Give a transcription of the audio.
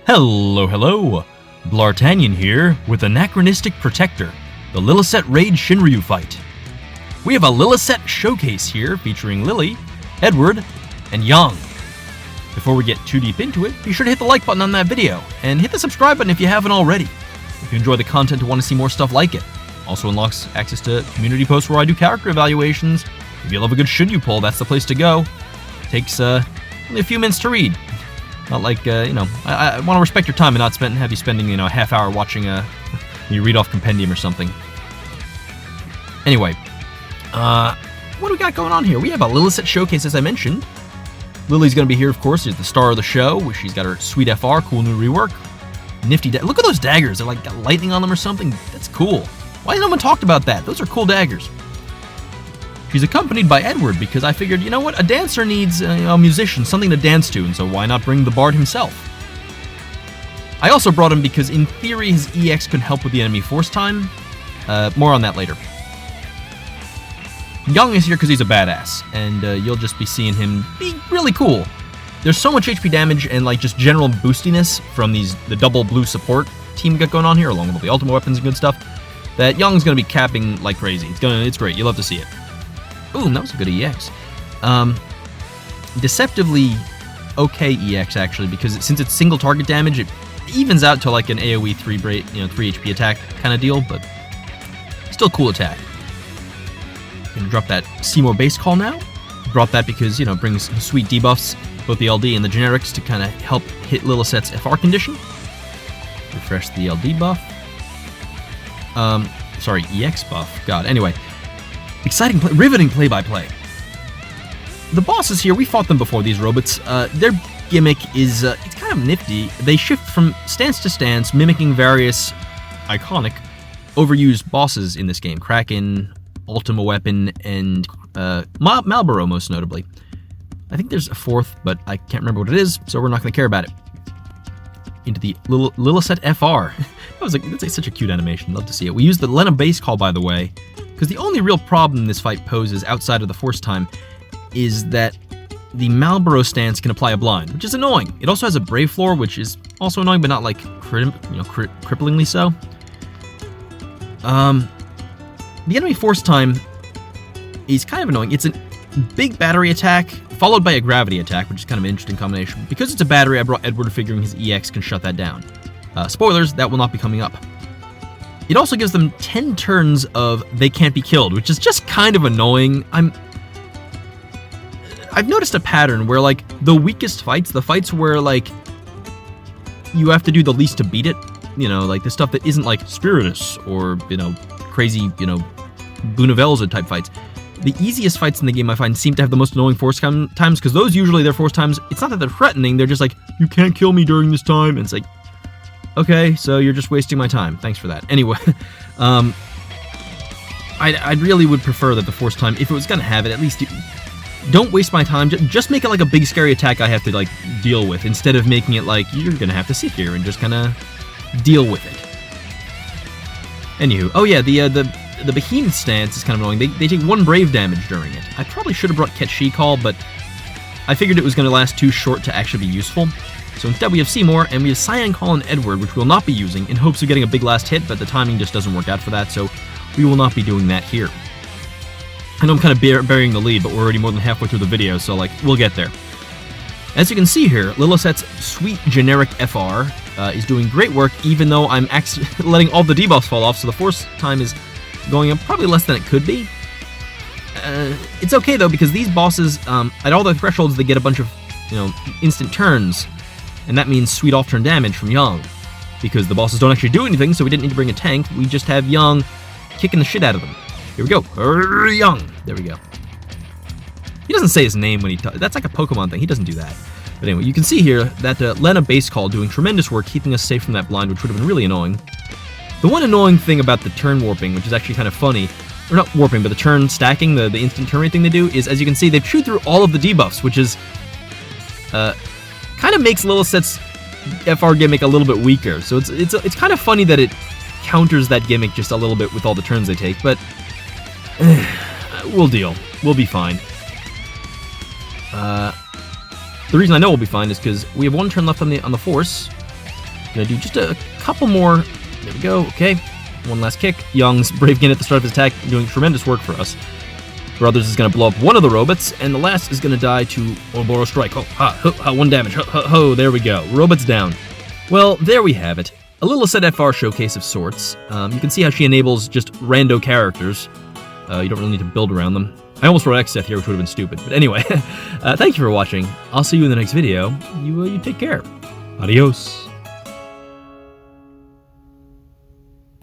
Hello, Bl'Artagnan here with Anachronistic Protector, the Lilisette Raid SHINRYU fight. We have a Lilisette showcase here featuring Lily, Edward, and Yang. Before we get too deep into it, be sure to hit the like button on that video, and hit the subscribe button if you haven't already. If you enjoy the content and want to see more stuff like it. Also unlocks access to community posts where I do character evaluations. If you love a good SHINRYU poll, that's the place to go. It takes only a few minutes to read. Not like, I want to respect your time and not have you spending, a half hour watching you read off compendium or something. Anyway, what do we got going on here? We have a Lilisette showcase, as I mentioned. Lily's going to be here, of course. She's the star of the show. She's got her sweet FR, cool new rework. Nifty look at those daggers. They're like got lightning on them or something. That's cool. Why has no one talked about that? Those are cool daggers. She's accompanied by Edward because I figured, you know what, a dancer needs a musician, something to dance to, and so why not bring the bard himself? I also brought him because in theory his EX could help with the enemy force time. More on that later. Yang is here because he's a badass, and you'll just be seeing him be really cool. There's so much HP damage and like just general boostiness from the double blue support team got going on here, along with the ultimate weapons and good stuff, that Yang's gonna be capping like crazy. It's great. You'll love to see it. Boom, that was a good EX. Deceptively okay EX actually, because since it's single target damage, it evens out to like an AoE 3 HP attack kind of deal, but still cool attack. Gonna drop that Seymour base call now. Brought that because, it brings sweet debuffs, both the LD and the generics, to kind of help hit Lilisette's FR condition. Refresh the LD buff. Sorry, EX buff. God, anyway. Exciting, riveting play-by-play. The bosses here, we fought them before, these robots. Their gimmick is, it's kind of nifty. They shift from stance to stance, mimicking various iconic, overused bosses in this game. Kraken, Ultima Weapon, and Marlboro, most notably. I think there's a fourth, but I can't remember what it is, so we're not going to care about it. Into the Lilisette FR. That's such a cute animation. Love to see it. We used the Lena base call, by the way, because the only real problem this fight poses outside of the force time is that the Marlboro stance can apply a blind, which is annoying. It also has a brave floor, which is also annoying, but not like cripplingly so. The enemy force time is kind of annoying. It's a big battery attack followed by a gravity attack, which is kind of an interesting combination. Because it's a battery, I brought Edward, figuring his EX can shut that down. Spoilers, that will not be coming up. It also gives them 10 turns of they can't be killed, which is just kind of annoying. I've noticed a pattern where, like, the weakest fights, the fights where, like, you have to do the least to beat it, like the stuff that isn't, like, Spiritus or, crazy, Bunavelza type fights. The easiest fights in the game, I find, seem to have the most annoying force times, because those usually, their force times, it's not that they're threatening, they're just like, you can't kill me during this time, and it's like, okay, so you're just wasting my time. Thanks for that. Anyway, I really would prefer that the force time, if it was gonna have it, at least don't waste my time. Just make it like a big scary attack I have to like deal with, instead of making it like you're gonna have to sit here and just kind of deal with it. Anywho, oh yeah, the behemoth stance is kind of annoying. They take 1 brave damage during it. I probably should have brought Ketshi Call, but I figured it was going to last too short to actually be useful. So instead we have Seymour, and we have Cyan Call and Edward, which we'll not be using, in hopes of getting a big last hit, but the timing just doesn't work out for that, so we will not be doing that here. I know I'm kind of burying the lead, but we're already more than halfway through the video, so we'll get there. As you can see here, Lilisette's sweet generic FR is doing great work, even though I'm letting all the debuffs fall off, so the force time is going up probably less than it could be. It's okay though, because these bosses, at all their thresholds, they get a bunch of, instant turns, and that means sweet off-turn damage from Yang, because the bosses don't actually do anything, so we didn't need to bring a tank. We just have Yang kicking the shit out of them. Here we go, Yang. There we go. He doesn't say his name when he talks. That's like a Pokemon thing. He doesn't do that. But anyway, you can see here that Lena base call doing tremendous work, keeping us safe from that blind, which would have been really annoying. The one annoying thing about the turn warping, which is actually kind of funny, or not warping, but the turn stacking, the instant turn rate thing they do, is, as you can see, they've chewed through all of the debuffs, which is, kind of makes Lilisette's FR gimmick a little bit weaker. So it's kind of funny that it counters that gimmick just a little bit with all the turns they take, but we'll deal. We'll be fine. The reason I know we'll be fine is because we have 1 turn left on the force, Gonna do just a couple more. There we go. Okay. One last kick. Young's Brave Gin at the start of his attack, doing tremendous work for us. Brothers is going to blow up one of the robots, and the last is going to die to Ouroboros Strike. Oh, ha, 1 damage. There we go. Robots down. Well, there we have it. A Lilisette FR showcase of sorts. You can see how she enables just rando characters. You don't really need to build around them. I almost wrote Xeth here, which would have been stupid. But anyway, thank you for watching. I'll see you in the next video. You take care. Adios.